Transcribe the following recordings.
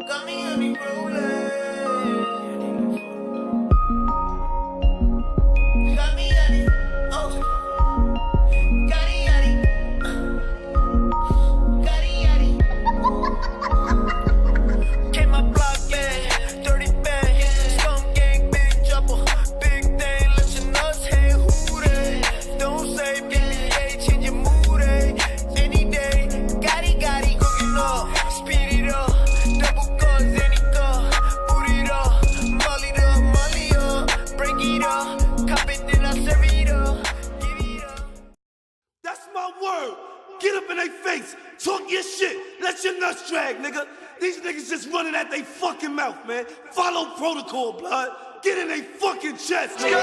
Got me on the roller. Got me on it. Oh. Got it, got it. Got it, got it. Came my block bag, dirty bag. Scum gang, big trouble. Big thing, let your nuts hang who they. Don't say BBA, change your mood, eh. Any day, got it, cooking up. Speed it up. Double guns, any gun. Boot it up. Molly up. Break it up. Cop it, then I serve it up. Give it up. That's my word. Get up in their face. Talk your shit. Let your nuts drag, nigga. These niggas just running at they fucking mouth, man. Follow protocol, blood. Get in they fucking chest, nigga.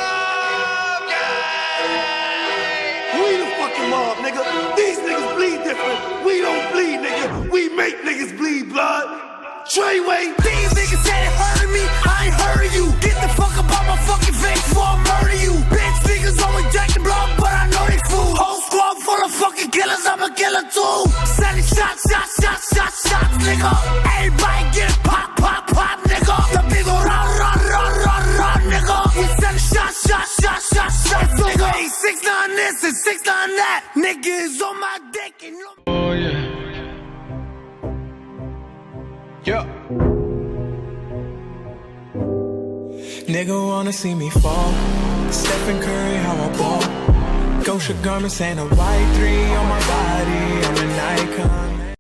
We the fucking mob, nigga. These niggas bleed different. We don't bleed, nigga. We make niggas bleed, blood. Treyway. These niggas said it hurt me, I ain't heard you. Get the fuck up on my fucking face before I murder you. Bitch niggas always jacking blood, but I know they fool. Whole squad full of fucking killers, I'm a killer too. Sending shots, nigga. Everybody get pop, nigga. The big ol' run, nigga. We sending shots, nigga. Hey, 6'9" this and 6'9" that. Niggas on my dick and Oh yeah. Yeah. Nigga wanna see me fall. Stephen Curry, how I ball. Gosha garments and a white 3